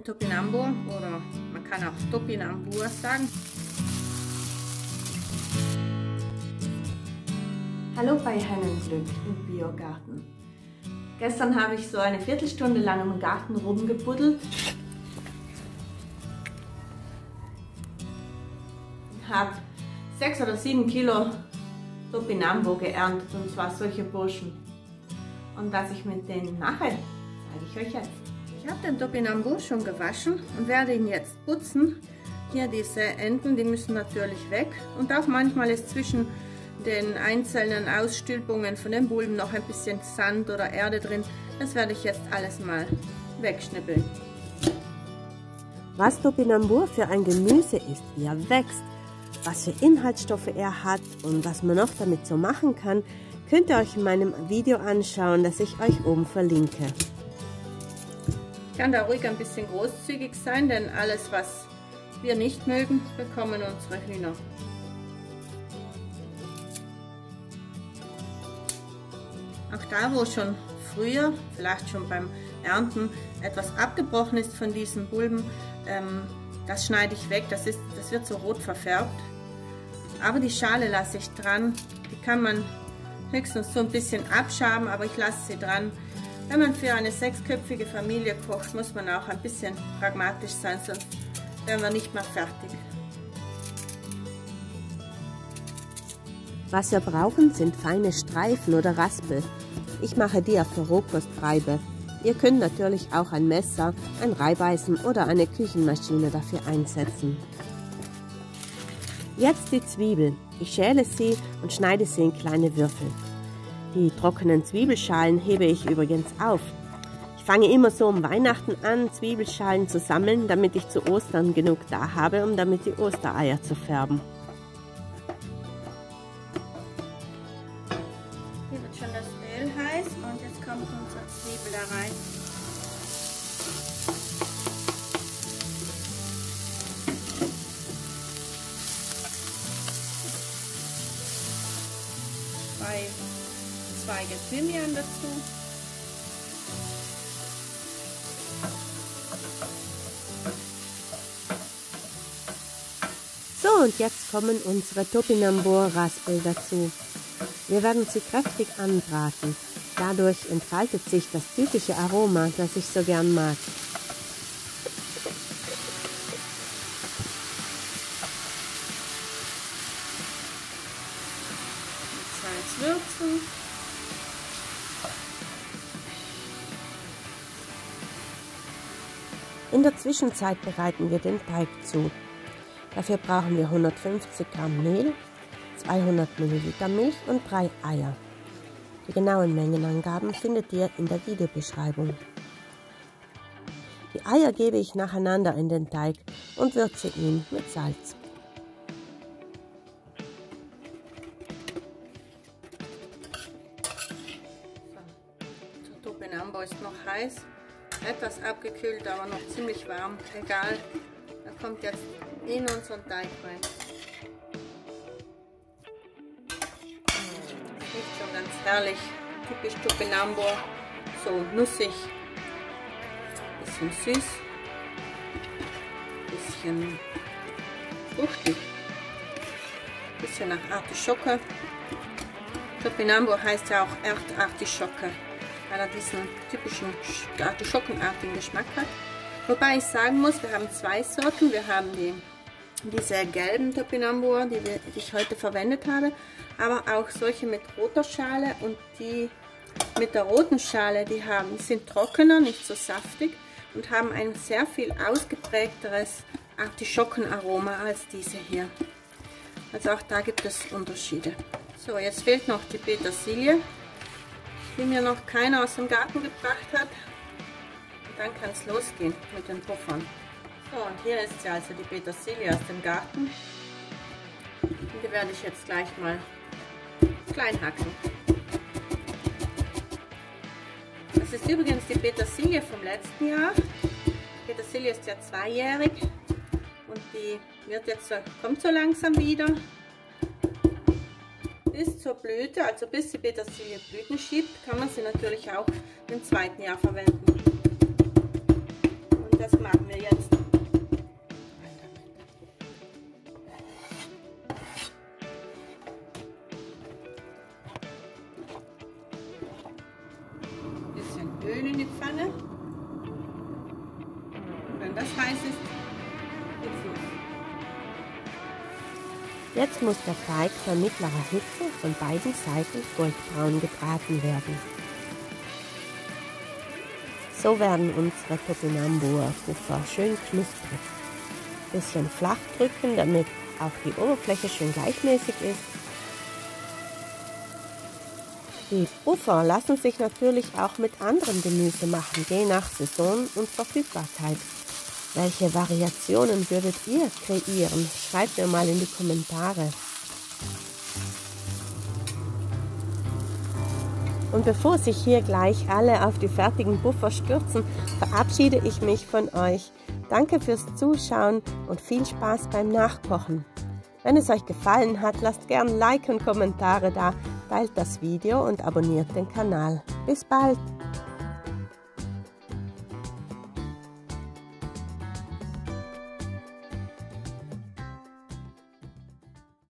Topinambur oder man kann auch Topinambur sagen. Hallo bei Hennenglück im Biogarten. Gestern habe ich so eine Viertelstunde lang im Garten rumgebuddelt. Ich habe 6 oder 7 Kilo Topinambur geerntet, und zwar solche Burschen. Und was ich mit denen mache, zeige ich euch jetzt. Ich habe den Topinambur schon gewaschen und werde ihn jetzt putzen. Hier diese Enden, die müssen natürlich weg. Und auch manchmal ist zwischen den einzelnen Ausstülpungen von den Bulben noch ein bisschen Sand oder Erde drin. Das werde ich jetzt alles mal wegschnippeln. Was Topinambur für ein Gemüse ist, wie er wächst, was für Inhaltsstoffe er hat und was man noch damit so machen kann, könnt ihr euch in meinem Video anschauen, das ich euch oben verlinke. Ich kann da ruhig ein bisschen großzügig sein, denn alles, was wir nicht mögen, bekommen unsere Hühner. Auch da, wo schon früher, vielleicht schon beim Ernten, etwas abgebrochen ist von diesen Bulben, das schneide ich weg, das wird so rot verfärbt. Aber die Schale lasse ich dran, die kann man höchstens so ein bisschen abschaben, aber ich lasse sie dran. Wenn man für eine 6-köpfige Familie kocht, muss man auch ein bisschen pragmatisch sein, sonst wären wir nicht mehr fertig. Was wir brauchen, sind feine Streifen oder Raspel. Ich mache die auf der Rohkostreibe. Ihr könnt natürlich auch ein Messer, ein Reibeisen oder eine Küchenmaschine dafür einsetzen. Jetzt die Zwiebel. Ich schäle sie und schneide sie in kleine Würfel. Die trockenen Zwiebelschalen hebe ich übrigens auf. Ich fange immer so um Weihnachten an, Zwiebelschalen zu sammeln, damit ich zu Ostern genug da habe, um damit die Ostereier zu färben. Hier wird schon das Mehl heiß und jetzt kommt unsere Zwiebel da rein. Zwei Zweige Thymian dazu. So, und jetzt kommen unsere Topinambur-Raspel dazu. Wir werden sie kräftig anbraten. Dadurch entfaltet sich das typische Aroma, das ich so gern mag. Salz würzen. In der Zwischenzeit bereiten wir den Teig zu. Dafür brauchen wir 150 Gramm Mehl, 200 Milliliter Milch und 3 Eier. Die genauen Mengenangaben findet ihr in der Videobeschreibung. Die Eier gebe ich nacheinander in den Teig und würze ihn mit Salz. Der Topinambur ist noch heiß, etwas abgekühlt, aber noch ziemlich warm. Egal, er kommt jetzt in unseren Teig rein. Riecht schon ganz herrlich, typisch Topinambur, so nussig, bisschen süß, bisschen fruchtig, bisschen nach Artischocke. Topinambur heißt ja auch Artischocke, weil er diesen typischen artischockenartigen Geschmack hat. Wobei ich sagen muss, wir haben 2 Sorten. Wir haben diese gelben Topinambur, die ich heute verwendet habe, aber auch solche mit roter Schale, und die mit der roten Schale, die sind trockener, nicht so saftig und haben ein sehr viel ausgeprägteres Artischockenaroma als diese hier. Also auch da gibt es Unterschiede. So, jetzt fehlt noch die Petersilie, die mir noch keiner aus dem Garten gebracht hat. Und dann kann es losgehen mit den Puffern. So, und hier ist sie, also die Petersilie aus dem Garten. Und die werde ich jetzt gleich mal klein hacken. Das ist übrigens die Petersilie vom letzten Jahr. Die Petersilie ist ja 2-jährig und die kommt so langsam wieder. Bis zur Blüte, also bis die Petersilie Blüten schiebt, kann man sie natürlich auch im 2. Jahr verwenden. Und das machen wir Wenn das heiß ist, geht's los. Jetzt muss der Teig bei mittlerer Hitze von beiden Seiten goldbraun gebraten werden. So werden unsere Topinambur-Puffer schön knusprig. Bisschen flach drücken, damit auch die Oberfläche schön gleichmäßig ist. Die Puffer lassen sich natürlich auch mit anderem Gemüse machen, je nach Saison und Verfügbarkeit. Welche Variationen würdet ihr kreieren? Schreibt mir mal in die Kommentare. Und bevor sich hier gleich alle auf die fertigen Puffer stürzen, verabschiede ich mich von euch. Danke fürs Zuschauen und viel Spaß beim Nachkochen. Wenn es euch gefallen hat, lasst gerne Like und Kommentare da, teilt das Video und abonniert den Kanal. Bis bald!